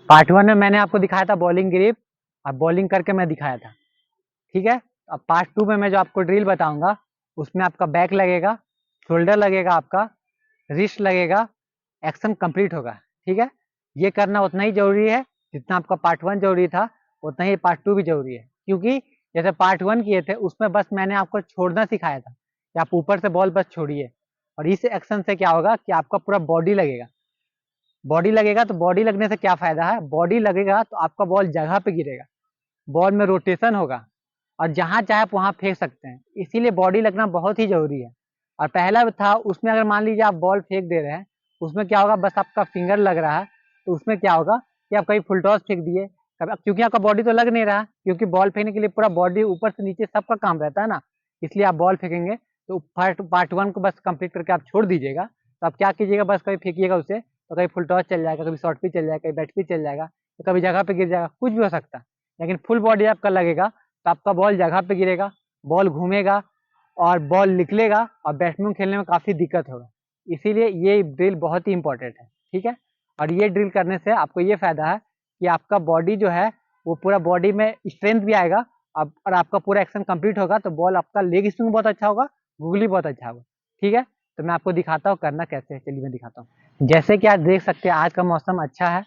Part 1 में मैंने आपको दिखाया था बॉलिंग ग्रिप और बॉलिंग करके मैं दिखाया था, ठीक है। अब पार्ट 2 में मैं जो आपको ड्रिल बताऊंगा उसमें आपका बैक लगेगा, शोल्डर लगेगा, आपका रिस्ट लगेगा, एक्शन कंप्लीट होगा, ठीक है। ये करना उतना ही जरूरी है जितना आपका पार्ट 1 जरूरी था, उतना ही पार्ट 2 भी जरूरी है। क्योंकि जैसे पार्ट 1 किए थे उसमें बस मैंने आपको छोड़ना सिखाया था कि आप ऊपर से बॉल बस छोड़िए, और इस एक्शन से क्या होगा कि आपका पूरा बॉडी लगेगा। बॉडी लगेगा तो बॉडी लगने से क्या फायदा है, बॉडी लगेगा तो आपका बॉल जगह पे गिरेगा, बॉल में रोटेशन होगा और जहां चाहे आप वहां फेंक सकते हैं। इसीलिए बॉडी लगना बहुत ही जरूरी है। और पहला था उसमें अगर मान लीजिए आप बॉल फेंक दे रहे हैं, उसमें क्या होगा, बस आपका फिंगर लग रहा है, तो उसमें क्या होगा कि आप कहीं फुल टॉस फेंक दिए, क्योंकि आपका बॉडी तो लग नहीं रहा, क्योंकि बॉल फेंकने के लिए पूरा बॉडी ऊपर से नीचे सबका काम रहता है ना, इसलिए आप बॉल फेंकेंगे। तो पार्ट 1 को बस कंप्लीट करके आप छोड़ दीजिएगा। तो आप क्या कीजिएगा, बस कभी फेंकिएगा उसे तो कहीं फुल टॉस चल जाएगा, कभी शॉर्ट पिच चल जाएगा, कभी बैट पिच चल जाएगा, तो कभी जगह पे गिर जाएगा, कुछ भी हो सकता है। लेकिन फुल बॉडी आपका लगेगा तो आपका बॉल जगह पे गिरेगा, बॉल घूमेगा और बॉल निकलेगा और बैट्समैन खेलने में काफी दिक्कत होगा। इसीलिए ये ड्रिल बहुत ही इंपॉर्टेंट है, ठीक है। और ये ड्रिल करने से आपको ये फायदा है कि आपका बॉडी जो है वो पूरा बॉडी में स्ट्रेंथ भी आएगा, और आपका पूरा एक्शन कंप्लीट होगा तो बॉल आपका लेग स्विंग बहुत अच्छा होगा, गूगली बहुत अच्छा होगा, ठीक है। तो मैं आपको दिखाता हूँ करना कैसे है, चलिए मैं दिखाता हूँ। जैसे कि आप देख सकते हैं आज का मौसम अच्छा है,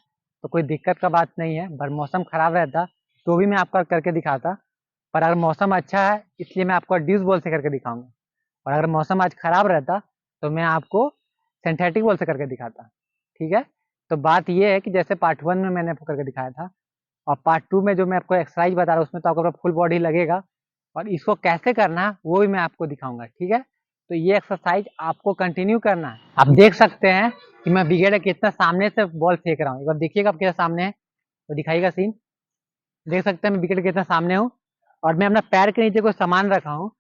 तो कोई दिक्कत का बात नहीं है, पर मौसम खराब रहता तो भी मैं आपका करके दिखाता। पर अगर मौसम अच्छा है इसलिए मैं आपको ड्यूस बॉल से करके दिखाऊंगा, और अगर मौसम आज खराब रहता तो मैं आपको सिंथेटिक बॉल से करके दिखाता, ठीक है। तो बात यह है कि जैसे पार्ट 1 में मैंने आपको करके दिखाया था, और पार्ट 2 में जो मैं आपको एक्सरसाइज बता रहा हूँ उसमें तो आपको फुल बॉडी लगेगा, और इसको कैसे करना है वो भी मैं आपको दिखाऊंगा, ठीक है। तो ये एक्सरसाइज आपको कंटिन्यू करना है। आप देख सकते हैं कि मैं विकेट कितना सामने से बॉल फेंक रहा हूँ, एक बार देखिएगा आपके सामने है तो दिखाइएगा सीन। देख सकते हैं मैं विकेट कितना सामने हूँ, और मैं अपना पैर के नीचे कोई सामान रखा हूँ,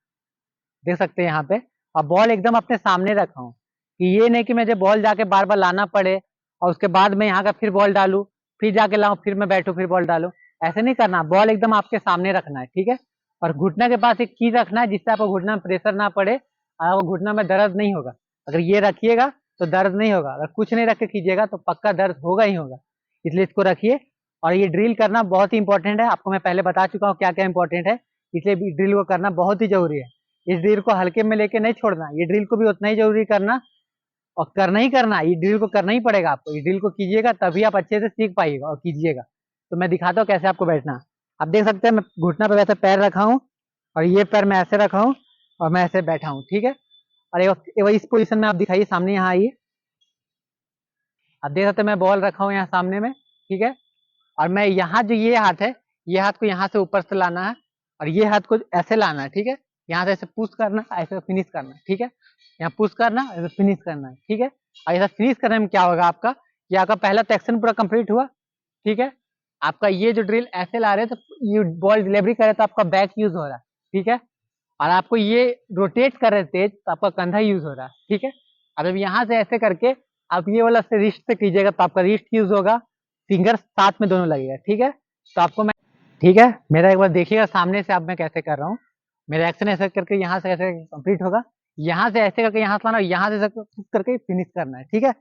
देख सकते हैं यहाँ पे, और बॉल एकदम अपने सामने रखा हूँ, कि ये नहीं कि मुझे बॉल जाके बार बार लाना पड़े और उसके बाद मैं यहाँ का फिर बॉल डालू, फिर जाके लाऊं, फिर मैं बैठू, फिर बॉल डालू। ऐसे नहीं करना, बॉल एकदम आपके सामने रखना है, ठीक है। और घुटना के पास एक चीज रखना है जिससे आपको घुटना में प्रेशर ना पड़े और आपको घुटना में दर्द नहीं होगा। अगर ये रखिएगा तो दर्द नहीं होगा, अगर कुछ नहीं रख के कीजिएगा तो पक्का दर्द होगा ही होगा, इसलिए इसको रखिए। और ये ड्रिल करना बहुत ही इंपॉर्टेंट है, आपको मैं पहले बता चुका हूँ क्या क्या इंपॉर्टेंट है, इसलिए ड्रिल को करना बहुत ही जरूरी है। इस ड्रिल को हल्के में लेके नहीं छोड़ना, ये ड्रिल को भी उतना ही जरूरी करना, और करना ही करना, ये ड्रिल को करना ही पड़ेगा आपको। ये ड्रिल को कीजिएगा तभी आप अच्छे से सीख पाइएगा, और कीजिएगा। तो मैं दिखाता हूँ कैसे आपको बैठना। आप देख सकते हैं मैं घुटना पे वैसे पैर रखा हूँ, और ये पैर मैं ऐसे रखा हूँ, और मैं ऐसे बैठा हूँ, ठीक है। और एक बार इस पोजीशन में आप दिखाइए, सामने यहाँ आइए। आप देख सकते हैं मैं बॉल रखा हूँ यहाँ सामने में, ठीक है। और मैं यहाँ जो ये हाथ है, ये हाथ को यहाँ से ऊपर से लाना है, और ये हाथ को ऐसे लाना है, ठीक है। यहाँ से ऐसे पुश करना, ऐसे फिनिश करना है, ठीक है। यहाँ पुश करना, ऐसे फिनिश करना है, ठीक है। और ऐसा फिनिश करने में क्या होगा आपका, कि आपका पहला तो एक्शन पूरा कंप्लीट हुआ, ठीक है। आपका ये जो ड्रिल ऐसे ला रहे हैं तो ये बॉल डिलीवरी करे तो आपका बैक यूज हो रहा है, ठीक है। और आपको ये रोटेट कर रहे तेज तो आपका कंधा यूज हो रहा है, ठीक है। अब जब यहाँ से ऐसे करके आप ये वाला से रिस्ट से कीजिएगा तो आपका रिस्ट यूज होगा, फिंगर साथ में दोनों लगेगा, ठीक है। तो आपको मैं, ठीक है, मेरा एक बार देखिएगा सामने से, अब मैं कैसे कर रहा हूँ। मेरा एक्शन ऐसे करके यहाँ से ऐसे कंप्लीट होगा, यहाँ से ऐसे करके यहाँ से लाना, यहाँ से ऐसे करके फिनिश करना है, ठीक है।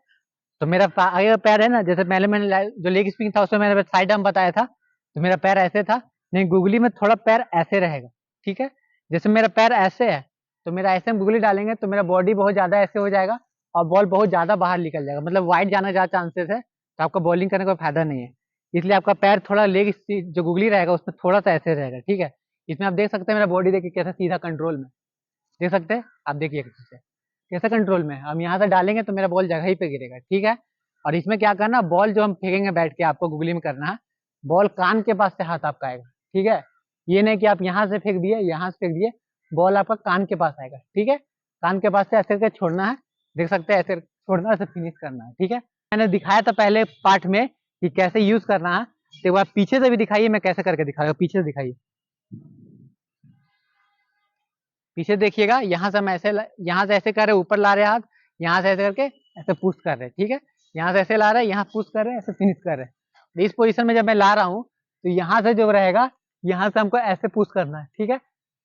तो मेरा आगे का पैर है ना, जैसे पहले मैंने जो लेग स्पिन था उसमें मैंने साइड आर्म बताया था, तो मेरा पैर ऐसे था, नहीं गुगली में थोड़ा पैर ऐसे रहेगा, ठीक है। जैसे मेरा पैर ऐसे है तो मेरा ऐसे हम गुगली डालेंगे तो मेरा बॉडी बहुत ज्यादा ऐसे हो जाएगा, और बॉल बहुत ज्यादा बाहर निकल जाएगा, मतलब वाइड जाना ज्यादा चांसेस है, तो आपका बॉलिंग करने का फायदा नहीं है। इसलिए आपका पैर थोड़ा लेग जो गुगली रहेगा उसमें थोड़ा सा ऐसे रहेगा, ठीक है। इसमें आप देख सकते हैं मेरा बॉडी देखिए कैसे सीधा कंट्रोल में, देख सकते हैं आप, देखिए कैसे कैसे कंट्रोल में। हम यहाँ से डालेंगे तो मेरा बॉल जगह ही पे गिरेगा, ठीक है। और इसमें क्या करना, बॉल जो हम फेंकेंगे बैठ के आपको गुगली में करना है, बॉल कान के पास से हाथ आपका आएगा, ठीक है। ये नहीं कि आप यहाँ से फेंक दिए, यहाँ से फेंक दिए, बॉल आपका कान के पास आएगा, ठीक है। कान के पास से ऐसे करके छोड़ना है, देख सकते हैं ऐसे छोड़ना है, ऐसे फिनिश करना है, ठीक है। मैंने दिखाया था पहले पार्ट में कि कैसे यूज करना है, तो एक बार पीछे से भी दिखाइए, मैं कैसे करके दिखाऊंगा, पीछे से दिखाइए। पीछे देखिएगा, यहाँ से हम ऐसे यहाँ से ऐसे कर रहे, ऊपर ला रहे हाथ, यहाँ से ऐसे करके ऐसे पुश कर रहे, ठीक है। यहाँ से ऐसे ला रहे, यहाँ पुश कर रहे, ऐसे फिनिश कर रहे। इस पोजीशन में जब मैं ला रहा हूँ तो यहाँ से जो रहेगा, यहाँ से हमको ऐसे पुश करना है, ठीक है।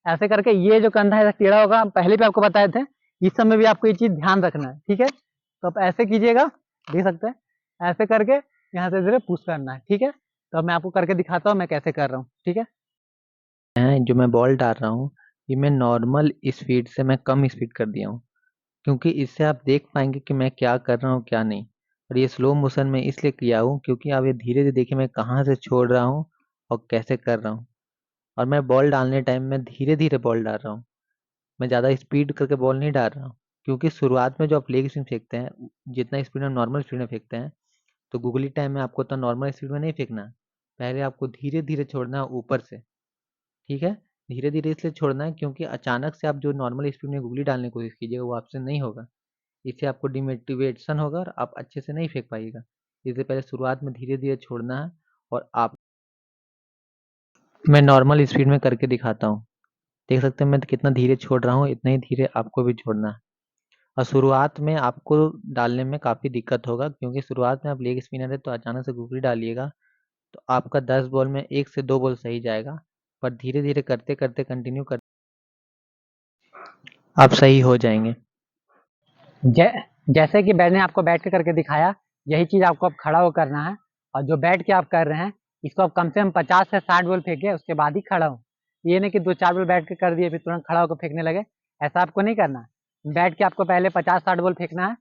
ऐसे करके ये जो कंधा ऐसा टेढ़ा होगा, हम पहले भी आपको बताए थे, इस समय भी आपको ये चीज ध्यान रखना है, ठीक है। तो आप ऐसे कीजिएगा, देख सकते हैं ऐसे करके यहाँ से धीरे पुश करना है, ठीक है। तो अब मैं आपको करके दिखाता हूँ मैं कैसे कर रहा हूँ, ठीक है। जो मैं बॉल डाल रहा हूँ, ये मैं नॉर्मल स्पीड से मैं कम स्पीड कर दिया हूँ, क्योंकि इससे आप देख पाएंगे कि मैं क्या कर रहा हूँ क्या नहीं। और ये स्लो मोशन में इसलिए किया हूँ क्योंकि आप ये धीरे धीरे देखिए मैं कहाँ से छोड़ रहा हूँ और कैसे कर रहा हूँ। और मैं बॉल डालने टाइम में धीरे धीरे बॉल डाल रहा हूँ, मैं ज़्यादा स्पीड करके बॉल नहीं डाल रहा हूँ। क्योंकि शुरुआत में जो आप लेग स्पिन फेंकते हैं, जितना स्पीड में नॉर्मल स्पीड में फेंकते हैं, तो गूगली टाइम में आपको उतना नॉर्मल स्पीड में नहीं फेंकना है। पहले आपको धीरे धीरे छोड़ना है ऊपर से, ठीक है। धीरे धीरे इसलिए छोड़ना है क्योंकि अचानक से आप जो नॉर्मल स्पीड में गूगली डालने की कोशिश कीजिएगा वो आपसे नहीं होगा। इससे आपको डिमोटिवेशन होगा और आप अच्छे से नहीं फेंक पाइएगा। इसलिए पहले शुरुआत में धीरे धीरे छोड़ना है। और आप मैं नॉर्मल स्पीड में करके दिखाता हूँ, देख सकते हैं मैं कितना धीरे छोड़ रहा हूँ, इतना ही धीरे आपको भी छोड़ना है। और शुरुआत में आपको डालने में काफ़ी दिक्कत होगा, क्योंकि शुरुआत में आप लेग स्पिनर है तो अचानक से गूगली डालिएगा तो आपका 10 बॉल में 1 से 2 बॉल सही जाएगा। पर धीरे धीरे करते करते कंटिन्यू कर आप सही हो जाएंगे। जै जैसे कि मैंने आपको बैठ के करके दिखाया, यही चीज़ आपको अब खड़ा होकर करना है। और जो बैठ के आप कर रहे हैं, इसको आप कम से कम 50 से 60 बॉल फेंके, उसके बाद ही खड़ा हो। ये नहीं कि 2-4 बॉल बैठ के कर दिए फिर तुरंत खड़ा होकर फेंकने लगे, ऐसा आपको नहीं करना है। बैठ के आपको पहले 50-60 बॉल फेंकना है,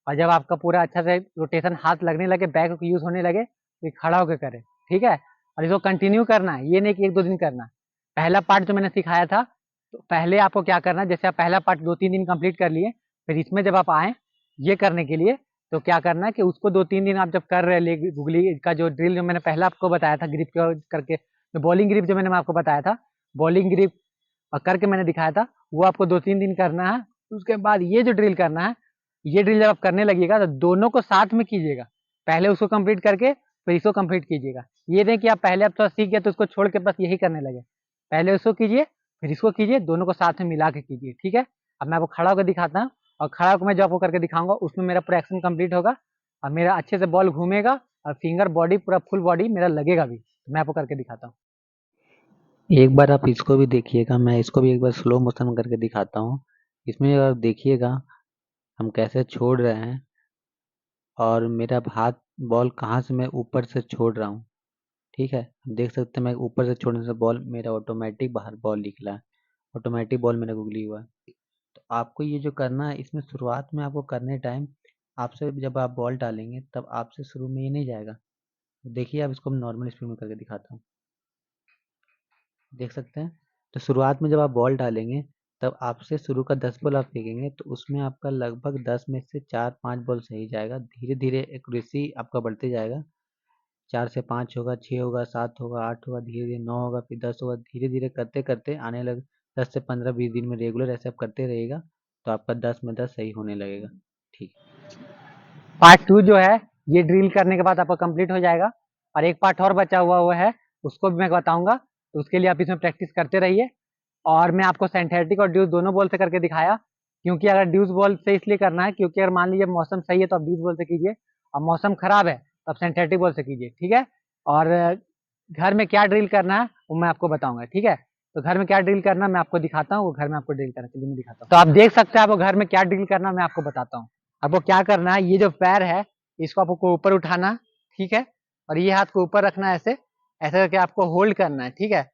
और जब आपका पूरा अच्छा से रोटेशन हाथ लगने लगे, बैक यूज़ होने लगे, फिर खड़ा होकर करें, ठीक है। और इसको कंटिन्यू करना है, ये नहीं कि 1-2 दिन करना है। पहला पार्ट जो मैंने सिखाया था, तो पहले आपको क्या करना है, जैसे आप पहला पार्ट 2-3 दिन कंप्लीट कर लिए, फिर इसमें जब आप आए ये करने के लिए, तो क्या करना है कि उसको 2-3 दिन आप जब कर रहे हैं गूगली का जो ड्रिल जो मैंने पहले आपको बताया था ग्रिप करके, जो बॉलिंग ग्रिप जो मैंने आपको बताया था, बॉलिंग ग्रिप करके मैंने दिखाया था, वो आपको 2-3 दिन करना है। उसके बाद ये जो ड्रिल करना है, ये ड्रिल जब आप करने लगिएगा तो दोनों को साथ में कीजिएगा। पहले उसको कंप्लीट करके फिर इसको कंप्लीट कीजिएगा। ये नहीं कि आप पहले आप थोड़ा सीख गए तो उसको छोड़ के बस यही करने लगे। पहले उसको कीजिए, फिर इसको कीजिए, दोनों को साथ में मिला के कीजिए, ठीक है। अब मैं आपको खड़ा होकर दिखाता हूँ, और खड़ा होकर मैं जो आपको करके दिखाऊंगा उसमें मेरा पूरा एक्शन कंप्लीट होगा, और मेरा अच्छे से बॉल घूमेगा, और फिंगर बॉडी पूरा फुल बॉडी मेरा लगेगा भी। तो मैं आपको करके दिखाता हूँ। एक बार आप इसको भी देखिएगा, मैं इसको भी एक बार स्लो मोशन करके दिखाता हूँ। इसमें अगर देखिएगा हम कैसे छोड़ रहे हैं, और मेरा हाथ बॉल कहाँ से मैं ऊपर से छोड़ रहा हूँ, ठीक है। आप देख सकते हैं मैं ऊपर से छोड़ने से बॉल मेरा ऑटोमेटिक बाहर बॉल निकला है, ऑटोमेटिक बॉल मेरा गुगली हुआ है। तो आपको ये जो करना है, इसमें शुरुआत में आपको करने टाइम आपसे जब आप बॉल डालेंगे तब आपसे शुरू में ये नहीं जाएगा। देखिए अब इसको मैं नॉर्मल स्पीड में करके दिखाता हूँ, देख सकते हैं। तो शुरुआत में जब आप बॉल डालेंगे तब आपसे शुरू का 10 बॉल आप फेंकेंगे तो उसमें आपका लगभग 10 में से 4-5 बॉल सही जाएगा। धीरे धीरे एक्यूरेसी आपका बढ़ते जाएगा, 4 से 5 होगा, 6 होगा, 7 होगा, 8 होगा, धीरे धीरे 9 होगा, फिर 10 होगा। धीरे धीरे करते करते आने लग 10 से 15-20 दिन में रेगुलर ऐसे आप करते रहिएगा तो आपका 10 में 10 सही होने लगेगा। ठीक है। पार्ट 2 जो है, ये ड्रिल करने के बाद आपका कंप्लीट हो जाएगा, और एक पार्ट और बचा हुआ है, उसको भी मैं बताऊंगा। तो उसके लिए आप इसमें प्रैक्टिस करते रहिए। और मैं आपको सिंथेटिक और ड्यूस दोनों बॉल से करके दिखाया, क्योंकि अगर ड्यूस बॉल से इसलिए करना है क्योंकि अगर मान लीजिए मौसम सही है तो आप ड्यूस बॉल से कीजिए, और मौसम खराब है तो आप सिंथेटिक बॉल से कीजिए, ठीक है। और घर में क्या ड्रिल करना है वो मैं आपको बताऊंगा, ठीक है। तो घर में क्या ड्रिल करना मैं आपको दिखाता हूँ, वो घर में आपको ड्रिल करना, चलिए मैं दिखाता हूँ। तो आप देख सकते हैं आपको घर में क्या ड्रिल करना मैं आपको बताता हूँ। आपको क्या करना है, ये जो पैर है इसको आपको ऊपर उठाना, ठीक है। और ये हाथ को ऊपर रखना है, ऐसे ऐसे करके आपको होल्ड करना है, ठीक है।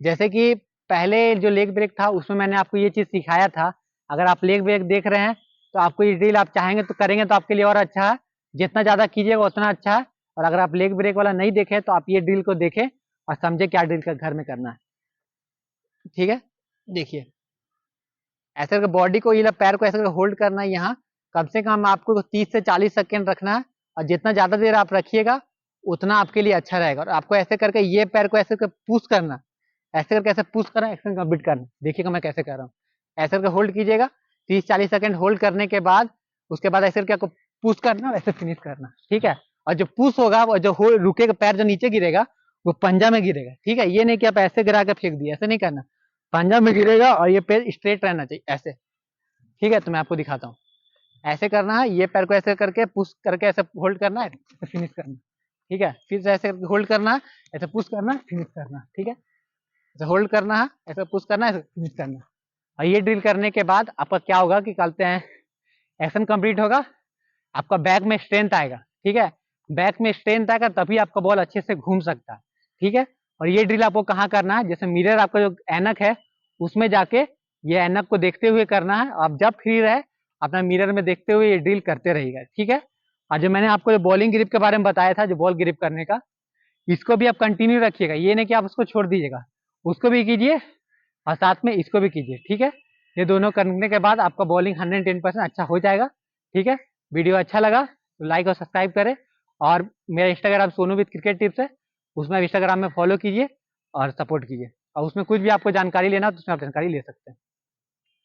जैसे कि पहले जो लेग ब्रेक था उसमें मैंने आपको ये चीज सिखाया था। अगर आप लेग ब्रेक देख रहे हैं तो आपको ये ड्रिल आप चाहेंगे तो करेंगे तो आपके लिए और अच्छा है, जितना ज्यादा कीजिएगा उतना अच्छा है। और अगर आप लेग ब्रेक वाला नहीं देखे तो आप ये ड्रिल को देखें और समझे क्या ड्रिल का घर में करना है, ठीक है। देखिए ऐसे करके बॉडी को, ये पैर को ऐसे करके होल्ड करना है यहाँ, कम से कम आपको 30 से 40 सेकेंड रखना है। और जितना ज्यादा देर आप रखिएगा उतना आपके लिए अच्छा रहेगा। और आपको ऐसे करके ये पैर को ऐसे करके पुश करना, ऐसे करके ऐसे पुश करना, एक्शन कंप्लीट करना। देखिएगा मैं कैसे कर रहा हूँ, ऐसे करके होल्ड कीजिएगा 30-40 सेकेंड होल्ड करने के बाद, उसके बाद ऐसे करके आपको पुश करना, ऐसे फिनिश करना, ठीक है। और जो पुश होगा वो जो रुकेगा, पैर जो नीचे गिरेगा वो पंजा में गिरेगा, ठीक है। ये नहीं कि आप ऐसे गिरा के फेंक दिए, ऐसे नहीं करना। पंजा में गिरेगा और ये पैर स्ट्रेट रहना चाहिए ऐसे, ठीक है। तो मैं आपको दिखाता हूँ, ऐसे करना है, ये पैर को ऐसे करके पुश करके ऐसे होल्ड करना है, फिनिश करना, ठीक है। फिर से ऐसे होल्ड करना है, ऐसे पुश करना, फिनिश करना, ठीक है। ऐसे होल्ड करना है, ऐसे पुश करना है, ऐसे फिनिश करना। और ये ड्रिल करने के बाद आपका क्या होगा कि कहते हैं एक्शन कंप्लीट होगा, आपका बैक में स्ट्रेंथ आएगा, ठीक है। बैक में स्ट्रेंथ आएगा तभी आपका बॉल अच्छे से घूम सकता है। ठीक है, और ये ड्रिल आपको कहाँ करना है, जैसे मिरर आपका जो ऐनक है उसमें जाके ये ऐनक को देखते हुए करना है। आप जब फ्री रहे अपना मिरर में देखते हुए ये ड्रिल करते रहिएगा। ठीक है, और जो मैंने आपको जो बॉलिंग ग्रिप के बारे में बताया था, जो बॉल ग्रिप करने का, इसको भी आप कंटिन्यू रखिएगा, ये नहीं कि आप उसको छोड़ दीजिएगा, उसको भी कीजिए और साथ में इसको भी कीजिए। ठीक है, ये दोनों करने के बाद आपका बॉलिंग 110% अच्छा हो जाएगा। ठीक है, वीडियो अच्छा लगा तो लाइक और सब्सक्राइब करें, और मेरा Instagram Sonu with cricket tips है, उसमें इंस्टाग्राम में फॉलो कीजिए और सपोर्ट कीजिए, और उसमें कुछ भी आपको जानकारी लेना हो तो उसमें आप जानकारी ले सकते हैं।